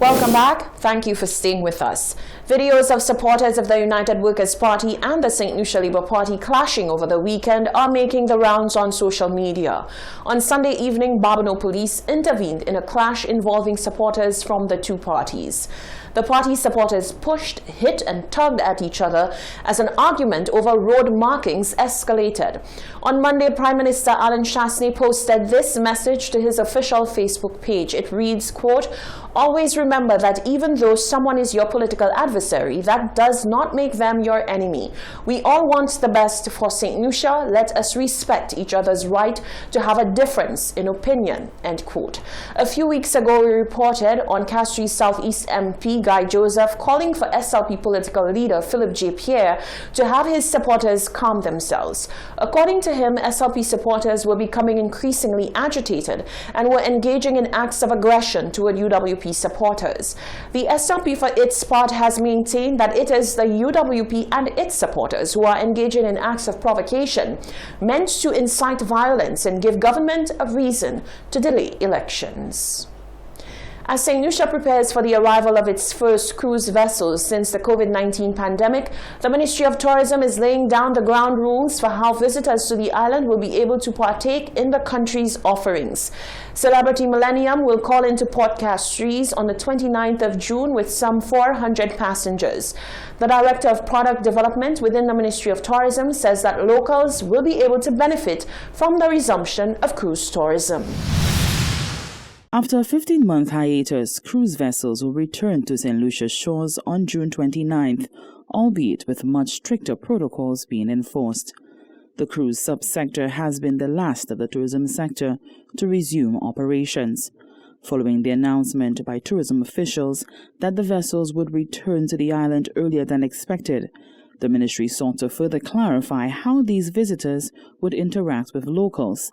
Welcome back. Thank you for staying with us. Videos of supporters of the United Workers' Party and the St. Lucia Labour Party clashing over the weekend are making the rounds on social media. On Sunday evening, Barbano police intervened in a clash involving supporters from the two parties. The party supporters pushed, hit and tugged at each other as an argument over road markings escalated. On Monday, Prime Minister Alan Chastanet posted this message to his official Facebook page. It reads, quote, "Always remember that even though someone is your political adversary, that does not make them your enemy. We all want the best for St. Lucia. Let us respect each other's right to have a difference in opinion," end quote. A few weeks ago, we reported on Castries Southeast MP Guy Joseph calling for SLP political leader Philip J. Pierre to have his supporters calm themselves. According to him, SLP supporters were becoming increasingly agitated and were engaging in acts of aggression toward UWP supporters. The SLP, for its part, has maintained that it is the UWP and its supporters who are engaging in acts of provocation meant to incite violence and give government a reason to delay elections. As St. Lucia prepares for the arrival of its first cruise vessels since the COVID-19 pandemic, the Ministry of Tourism is laying down the ground rules for how visitors to the island will be able to partake in the country's offerings. Celebrity Millennium will call into Port Castries on the 29th of June with some 400 passengers. The Director of Product Development within the Ministry of Tourism says that locals will be able to benefit from the resumption of cruise tourism. After a 15-month hiatus, cruise vessels will return to St. Lucia's shores on June 29th, albeit with much stricter protocols being enforced. The cruise subsector has been the last of the tourism sector to resume operations. Following the announcement by tourism officials that the vessels would return to the island earlier than expected, the ministry sought to further clarify how these visitors would interact with locals.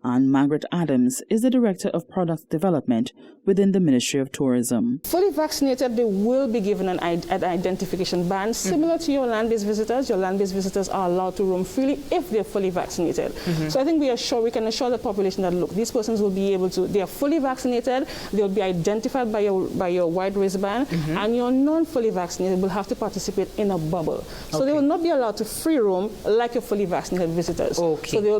And Margaret Adams is the Director of Product Development within the Ministry of Tourism. Fully vaccinated, they will be given an identification band similar to your land-based visitors. Your land-based visitors are allowed to roam freely if they're fully vaccinated. So I think we can assure the population that, look, these persons will be able to, they are fully vaccinated, they'll be identified by your white wristband, and your non-fully vaccinated will have to participate in a bubble. So they will not be allowed to free roam like your fully vaccinated visitors. So they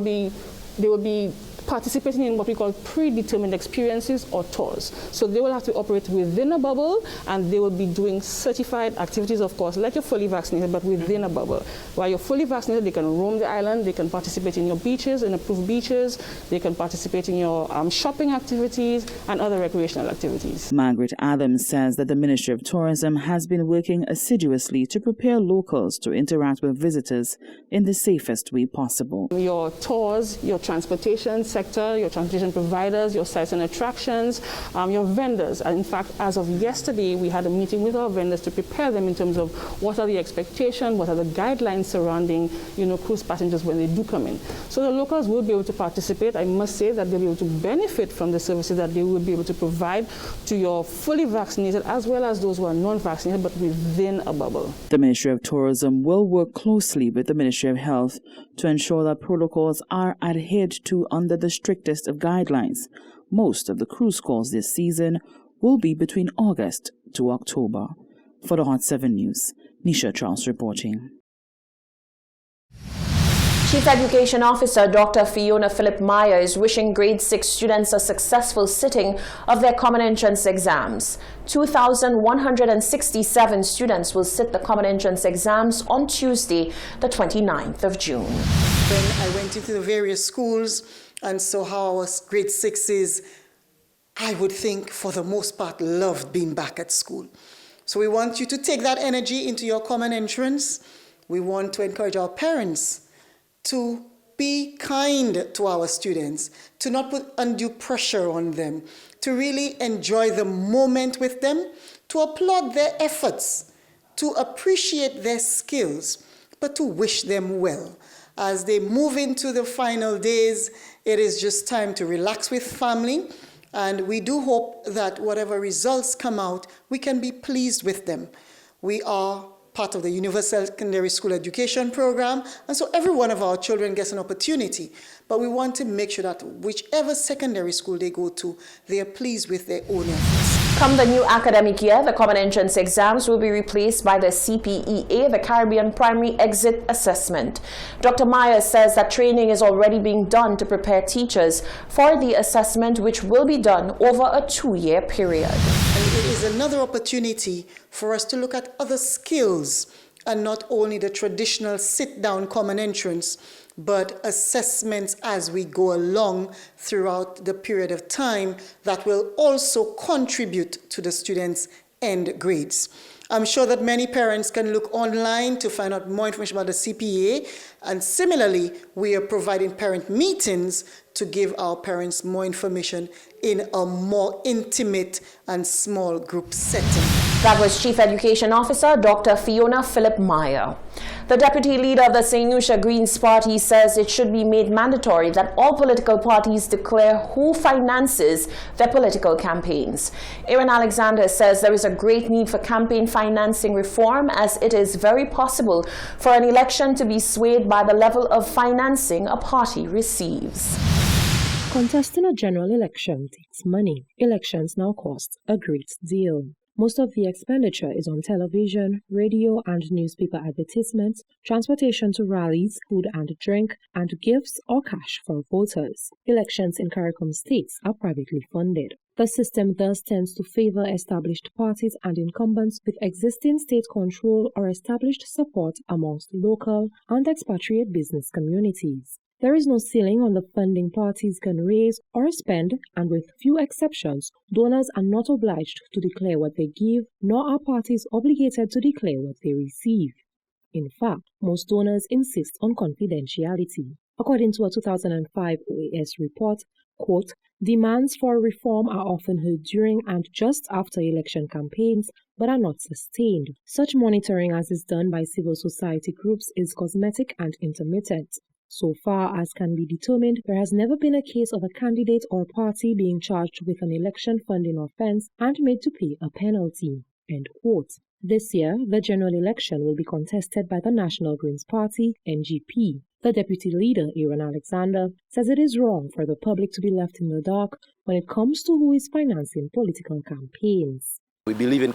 will be participating in what we call predetermined experiences or tours. So they will have to operate within a bubble, and they will be doing certified activities, of course, like you're fully vaccinated, but within a bubble. While you're fully vaccinated, they can roam the island, they can participate in your beaches, in approved beaches, they can participate in your shopping activities and other recreational activities. Margaret Adams says that the Ministry of Tourism has been working assiduously to prepare locals to interact with visitors in the safest way possible. Your tours, your transportation sector, your transportation providers, your sites and attractions, your vendors. And in fact, as of yesterday, we had a meeting with our vendors to prepare them in terms of what are the expectations, what are the guidelines surrounding, cruise passengers when they do come in. So the locals will be able to participate. I must say that they'll be able to benefit from the services that they will be able to provide to your fully vaccinated as well as those who are non-vaccinated, but within a bubble. The Ministry of Tourism will work closely with the Ministry of Health to ensure that protocols are adhered to under the strictest of guidelines. Most of the cruise calls this season will be between August to October. For the Hot 7 News, Nisha Charles reporting. Chief Education Officer Dr. Fiona Philip Meyer is wishing grade 6 students a successful sitting of their common entrance exams. 2,167 students will sit the common entrance exams on Tuesday, the 29th of June. Then I went into the various schools and saw how our grade 6s, I would think for the most part, loved being back at school. So we want you to take that energy into your common entrance. We want to encourage our parents to be kind to our students, to not put undue pressure on them, to really enjoy the moment with them, to applaud their efforts, to appreciate their skills, but to wish them well. As they move into the final days, it is just time to relax with family, and we do hope that whatever results come out, we can be pleased with them. We are part of the Universal Secondary School Education Program, and so every one of our children gets an opportunity. But we want to make sure that whichever secondary school they go to, they are pleased with their own efforts. Come the new academic year, the common entrance exams will be replaced by the CPEA, the Caribbean Primary Exit Assessment. Dr. Myers says that training is already being done to prepare teachers for the assessment, which will be done over a 2-year period. And it is another opportunity for us to look at other skills and not only the traditional sit-down common entrance, but assessments as we go along throughout the period of time that will also contribute to the students' end grades. I'm sure that many parents can look online to find out more information about the CPEA, and similarly, we are providing parent meetings to give our parents more information in a more intimate and small group setting. That was Chief Education Officer Dr. Fiona Philip Meyer. The deputy leader of the St. Lucia Greens Party says it should be made mandatory that all political parties declare who finances their political campaigns. Aaron Alexander says there is a great need for campaign financing reform, as it is very possible for an election to be swayed by the level of financing a party receives. Contesting a general election takes money. Elections now cost a great deal. Most of the expenditure is on television, radio and newspaper advertisements, transportation to rallies, food and drink, and gifts or cash for voters. Elections in CARICOM states are privately funded. The system thus tends to favor established parties and incumbents with existing state control or established support amongst local and expatriate business communities. There is no ceiling on the funding parties can raise or spend, and with few exceptions, donors are not obliged to declare what they give, nor are parties obligated to declare what they receive. In fact, most donors insist on confidentiality. According to a 2005 OAS report, quote, demands for reform are often heard during and just after election campaigns, but are not sustained. Such monitoring as is done by civil society groups is cosmetic and intermittent. So far as can be determined, there has never been a case of a candidate or party being charged with an election funding offense and made to pay a penalty. End quote. This year, the general election will be contested by the National Greens Party, NGP. The deputy leader, Aaron Alexander, says it is wrong for the public to be left in the dark when it comes to who is financing political campaigns. We believe in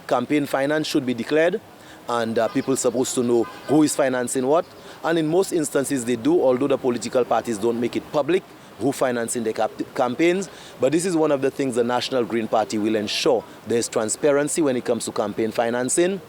campaign finance should be declared, and people are supposed to know who is financing what. And in most instances they do, although the political parties don't make it public who financing their campaigns. But this is one of the things the National Green Party will ensure. There's transparency when it comes to campaign financing.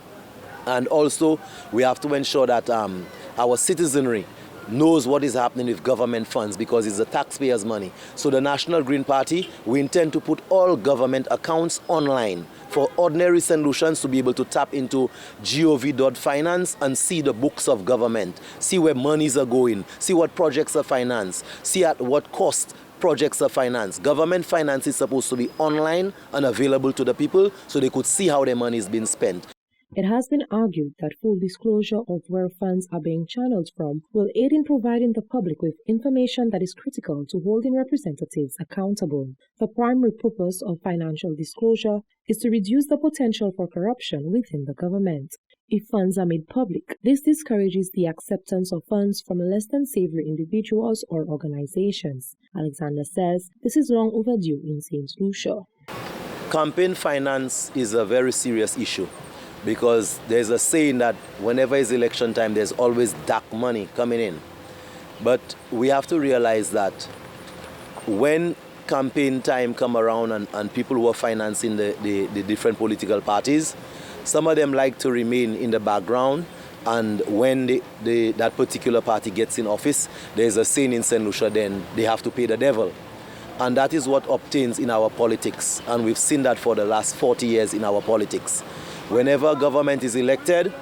And also we have to ensure that our citizenry knows what is happening with government funds, because it's the taxpayers' money. So the National Green Party, we intend to put all government accounts online for ordinary St. Lucians to be able to tap into gov.finance and see the books of government, see where monies are going, see what projects are financed, see at what cost projects are financed. Government finance is supposed to be online and available to the people so they could see how their money is being spent. It has been argued that full disclosure of where funds are being channeled from will aid in providing the public with information that is critical to holding representatives accountable. The primary purpose of financial disclosure is to reduce the potential for corruption within the government. If funds are made public, this discourages the acceptance of funds from less than savory individuals or organizations. Alexander says this is long overdue in St. Lucia. Campaign finance is a very serious issue, because there's a saying that whenever it's election time, there's always dark money coming in. But we have to realize that when campaign time come around and people who are financing the different political parties, some of them like to remain in the background, and when that particular party gets in office, there's a saying in St. Lucia, then they have to pay the devil. And that is what obtains in our politics, and we've seen that for the last 40 years in our politics. Whenever government is elected,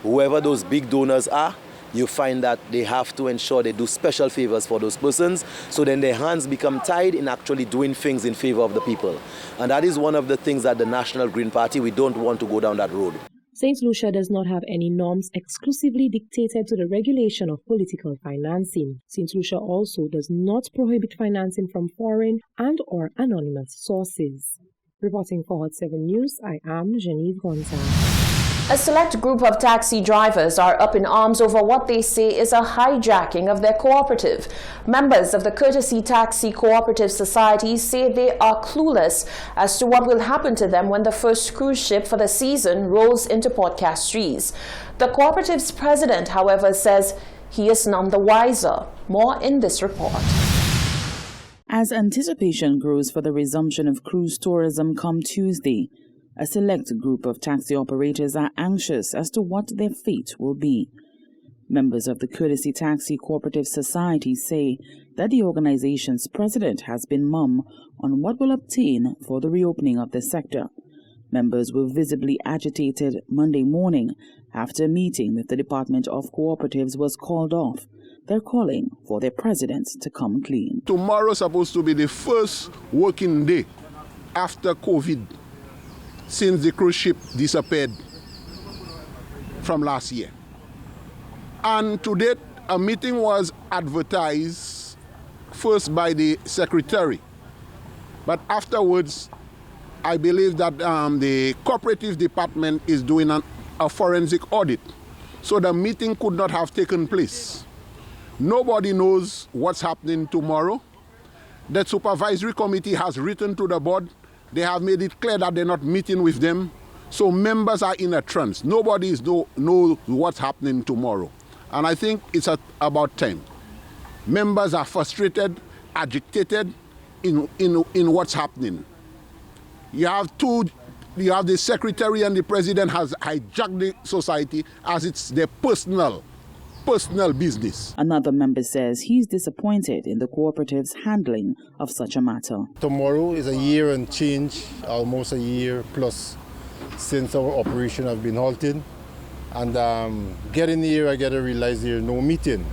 whoever those big donors are, you find that they have to ensure they do special favors for those persons, so then their hands become tied in actually doing things in favor of the people. And that is one of the things that the National Green Party, we don't want to go down that road. St. Lucia does not have any norms exclusively dictated to the regulation of political financing. St. Lucia also does not prohibit financing from foreign and/or anonymous sources. Reporting for Hot 7 News, I am Genevieve Gonzalez. A select group of taxi drivers are up in arms over what they say is a hijacking of their cooperative. Members of the Courtesy Taxi Cooperative Society say they are clueless as to what will happen to them when the first cruise ship for the season rolls into Port Castries. The cooperative's president, however, says he is none the wiser. More in this report. As anticipation grows for the resumption of cruise tourism come Tuesday, a select group of taxi operators are anxious as to what their fate will be. Members of the Courtesy Taxi Cooperative Society say that the organization's president has been mum on what will obtain for the reopening of the sector. Members were visibly agitated Monday morning after a meeting with the Department of Cooperatives was called off. They're calling for their president to come clean. Tomorrow is supposed to be the first working day after COVID, since the cruise ship disappeared from last year. And to date, a meeting was advertised first by the secretary. But afterwards, I believe that the cooperative department is doing a forensic audit. So the meeting could not have taken place. Nobody knows what's happening tomorrow. The supervisory committee has written to the board. They have made it clear that they're not meeting with them. So members are in a trance. Nobody knows what's happening tomorrow. And I think it's about time. Members are frustrated, agitated in what's happening. You have the secretary and the president has hijacked the society as it's their personal business. Another member says he's disappointed in the cooperative's handling of such a matter. Tomorrow is a year and change, almost a year plus since our operation have been halted. And getting here, I gotta realize there's no meeting.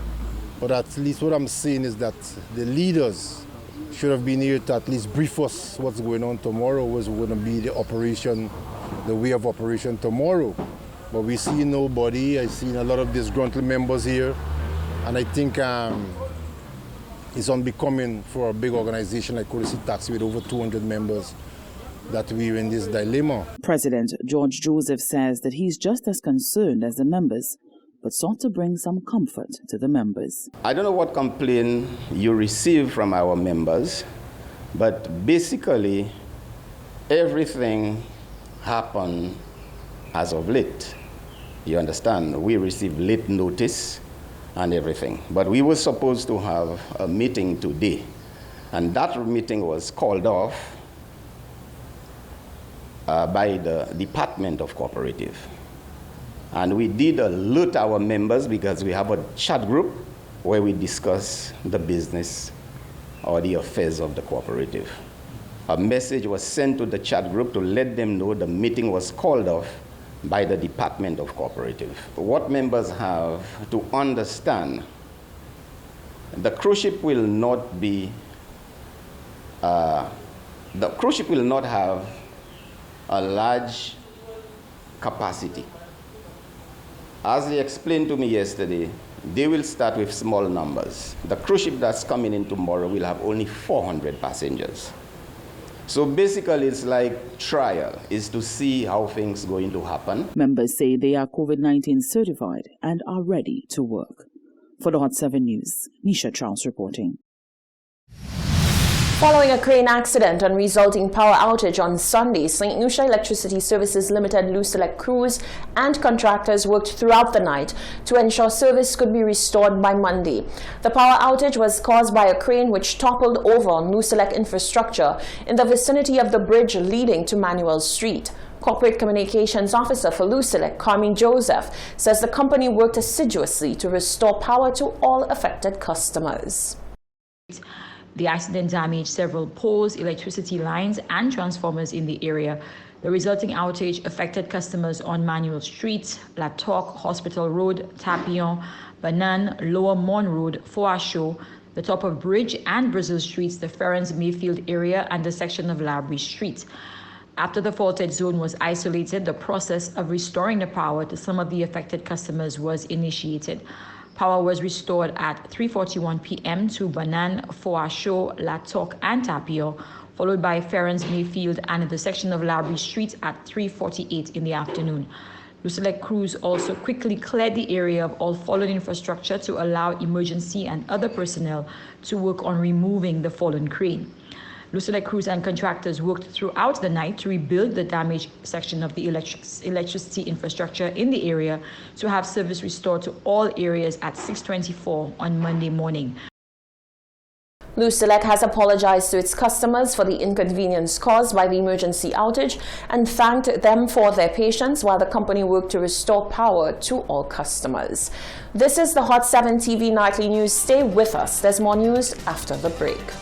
But at least what I'm saying is that the leaders should have been here to at least brief us what's going on tomorrow, what's going to be the operation, the way of operation tomorrow. But we see nobody. I've seen a lot of disgruntled members here. And I think it's unbecoming for a big organization like Courtesy Taxi with over 200 members that we're in this dilemma. President George Joseph says that he's just as concerned as the members, but sought to bring some comfort to the members. I don't know what complaint you receive from our members, but basically everything happened as of late. You understand? We received late notice and everything. But we were supposed to have a meeting today, and that meeting was called off by the Department of Cooperative. And we did alert our members because we have a chat group where we discuss the business or the affairs of the cooperative. A message was sent to the chat group to let them know the meeting was called off by the Department of Cooperative. What members have to understand, the cruise ship will not be, the cruise ship will not have a large capacity. As they explained to me yesterday, they will start with small numbers. The cruise ship that's coming in tomorrow will have only 400 passengers. So basically, it's like trial, is to see how things going to happen. Members say they are COVID-19 certified and are ready to work. For the Hot 7 News, Nisha Charles reporting. Following a crane accident and resulting power outage on Sunday, St. Lucia Electricity Services Limited Lucelec crews and contractors worked throughout the night to ensure service could be restored by Monday. The power outage was caused by a crane which toppled over on Lucelec infrastructure in the vicinity of the bridge leading to Manuel Street. Corporate Communications Officer for Lucelec, Carmi Joseph, says the company worked assiduously to restore power to all affected customers. The accident damaged several poles, electricity lines, and transformers in the area. The resulting outage affected customers on Manuel Street, La Toc, Hospital Road, Tapion, Banan, Lower Mon Road, Foasho, the top of Bridge and Brazil Streets, the Ferens Mayfield area, and the section of Labrie Street. After the faulted zone was isolated, the process of restoring the power to some of the affected customers was initiated. Power was restored at 3:41 p.m. to Banan, Foasho, La Toc, and Tapio, followed by Ferens Mayfield and the section of Labrie Street at 3:48 in the afternoon. Lucelec crews also quickly cleared the area of all fallen infrastructure to allow emergency and other personnel to work on removing the fallen crane. Lucelec crews and contractors worked throughout the night to rebuild the damaged section of the electricity infrastructure in the area to have service restored to all areas at 6:24 on Monday morning. Lucelec has apologized to its customers for the inconvenience caused by the emergency outage and thanked them for their patience while the company worked to restore power to all customers. This is the Hot 7 TV Nightly News. Stay with us. There's more news after the break.